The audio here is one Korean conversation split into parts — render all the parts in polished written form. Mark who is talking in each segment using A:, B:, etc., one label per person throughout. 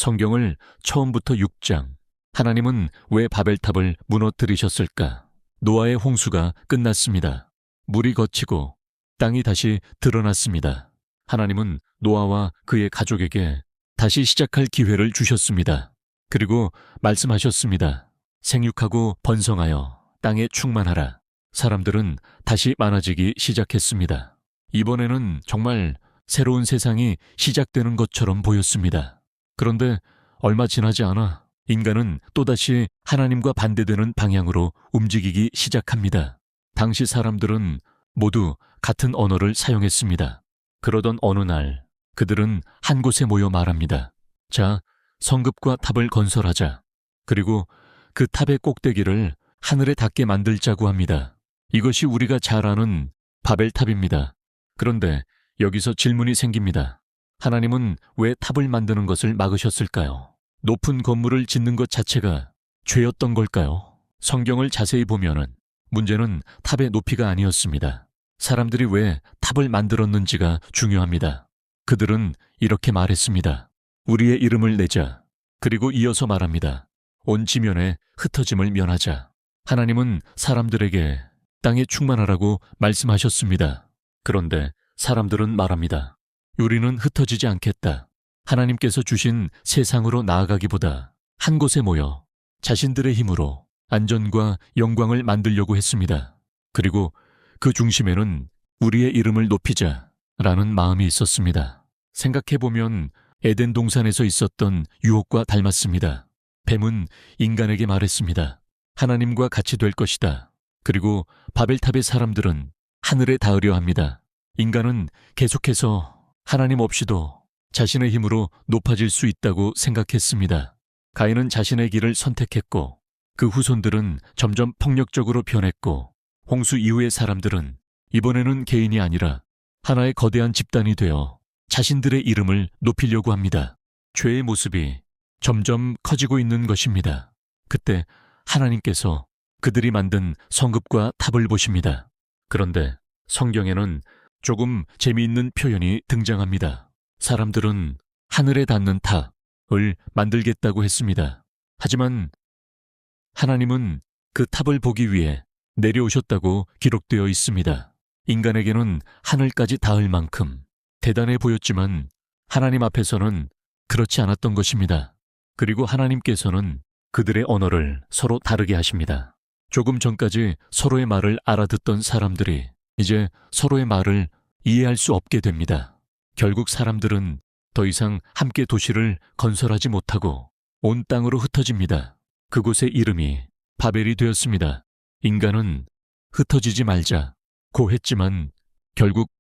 A: 성경을 처음부터 6장. 하나님은 왜 바벨탑을 무너뜨리셨을까? 노아의 홍수가 끝났습니다. 물이 걷히고 땅이 다시 드러났습니다. 하나님은 노아와 그의 가족에게 다시 시작할 기회를 주셨습니다. 그리고 말씀하셨습니다. 생육하고 번성하여 땅에 충만하라. 사람들은 다시 많아지기 시작했습니다. 이번에는 정말 새로운 세상이 시작되는 것처럼 보였습니다. 그런데 얼마 지나지 않아 인간은 또다시 하나님과 반대되는 방향으로 움직이기 시작합니다. 당시 사람들은 모두 같은 언어를 사용했습니다. 그러던 어느 날 그들은 한 곳에 모여 말합니다. 자, 성읍과 탑을 건설하자. 그리고 그 탑의 꼭대기를 하늘에 닿게 만들자고 합니다. 이것이 우리가 잘 아는 바벨탑입니다. 그런데 여기서 질문이 생깁니다. 하나님은 왜 탑을 만드는 것을 막으셨을까요? 높은 건물을 짓는 것 자체가 죄였던 걸까요? 성경을 자세히 보면은 문제는 탑의 높이가 아니었습니다. 사람들이 왜 탑을 만들었는지가 중요합니다. 그들은 이렇게 말했습니다. 우리의 이름을 내자. 그리고 이어서 말합니다. 온 지면에 흩어짐을 면하자. 하나님은 사람들에게 땅에 충만하라고 말씀하셨습니다. 그런데 사람들은 말합니다. 우리는 흩어지지 않겠다. 하나님께서 주신 세상으로 나아가기보다 한 곳에 모여 자신들의 힘으로 안전과 영광을 만들려고 했습니다. 그리고 그 중심에는 우리의 이름을 높이자라는 마음이 있었습니다. 생각해보면 에덴 동산에서 있었던 유혹과 닮았습니다. 뱀은 인간에게 말했습니다. 하나님과 같이 될 것이다. 그리고 바벨탑의 사람들은 하늘에 닿으려 합니다. 인간은 계속해서 하나님 없이도 자신의 힘으로 높아질 수 있다고 생각했습니다. 가인은 자신의 길을 선택했고 그 후손들은 점점 폭력적으로 변했고 홍수 이후의 사람들은 이번에는 개인이 아니라 하나의 거대한 집단이 되어 자신들의 이름을 높이려고 합니다. 죄의 모습이 점점 커지고 있는 것입니다. 그때 하나님께서 그들이 만든 성읍과 탑을 보십니다. 그런데 성경에는 조금 재미있는 표현이 등장합니다. 사람들은 하늘에 닿는 탑을 만들겠다고 했습니다. 하지만 하나님은 그 탑을 보기 위해 내려오셨다고 기록되어 있습니다. 인간에게는 하늘까지 닿을 만큼 대단해 보였지만 하나님 앞에서는 그렇지 않았던 것입니다. 그리고 하나님께서는 그들의 언어를 서로 다르게 하십니다. 조금 전까지 서로의 말을 알아듣던 사람들이 이제 서로의 말을 이해할 수 없게 됩니다. 결국 사람들은 더 이상 함께 도시를 건설하지 못하고 온 땅으로 흩어집니다. 그곳의 이름이 바벨이 되었습니다. 인간은 흩어지지 말자고 했지만 결국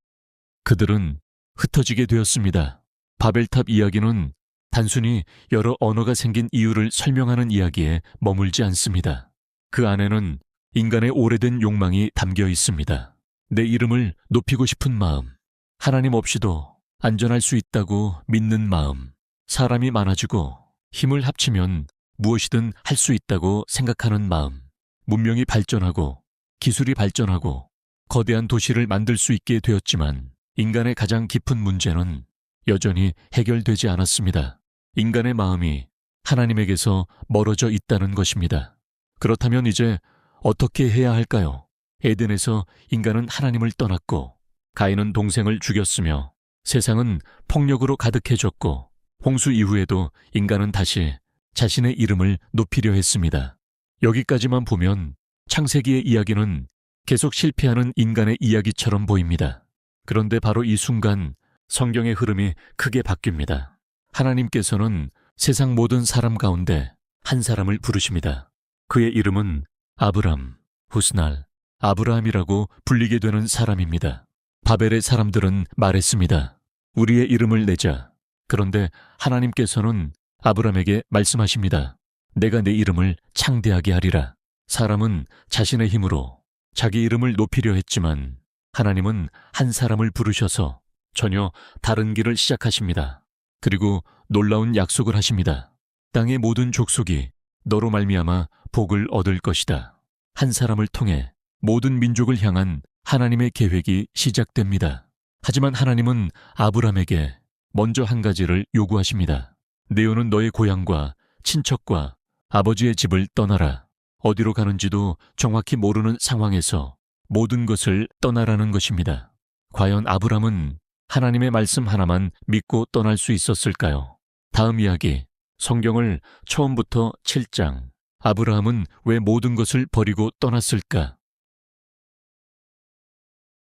A: 그들은 흩어지게 되었습니다. 바벨탑 이야기는 단순히 여러 언어가 생긴 이유를 설명하는 이야기에 머물지 않습니다. 그 안에는 인간의 오래된 욕망이 담겨 있습니다. 내 이름을 높이고 싶은 마음, 하나님 없이도 안전할 수 있다고 믿는 마음, 사람이 많아지고 힘을 합치면 무엇이든 할 수 있다고 생각하는 마음, 문명이 발전하고 기술이 발전하고 거대한 도시를 만들 수 있게 되었지만 인간의 가장 깊은 문제는 여전히 해결되지 않았습니다. 인간의 마음이 하나님에게서 멀어져 있다는 것입니다. 그렇다면 이제 어떻게 해야 할까요? 에덴에서 인간은 하나님을 떠났고 가인은 동생을 죽였으며 세상은 폭력으로 가득해졌고 홍수 이후에도 인간은 다시 자신의 이름을 높이려 했습니다. 여기까지만 보면 창세기의 이야기는 계속 실패하는 인간의 이야기처럼 보입니다. 그런데 바로 이 순간 성경의 흐름이 크게 바뀝니다. 하나님께서는 세상 모든 사람 가운데 한 사람을 부르십니다. 그의 이름은 아브람, 후스날, 아브라함이라고 불리게 되는 사람입니다. 바벨의 사람들은 말했습니다. 우리의 이름을 내자. 그런데 하나님께서는 아브람에게 말씀하십니다. 내가 내 이름을 창대하게 하리라. 사람은 자신의 힘으로 자기 이름을 높이려 했지만 하나님은 한 사람을 부르셔서 전혀 다른 길을 시작하십니다. 그리고 놀라운 약속을 하십니다. 땅의 모든 족속이 너로 말미암아 복을 얻을 것이다. 한 사람을 통해 모든 민족을 향한 하나님의 계획이 시작됩니다. 하지만 하나님은 아브람에게 먼저 한 가지를 요구하십니다. 네오는 너의 고향과 친척과 아버지의 집을 떠나라. 어디로 가는지도 정확히 모르는 상황에서 모든 것을 떠나라는 것입니다. 과연 아브람은 하나님의 말씀 하나만 믿고 떠날 수 있었을까요? 다음 이야기, 성경을 처음부터 7장. 아브라함은 왜 모든 것을 버리고 떠났을까?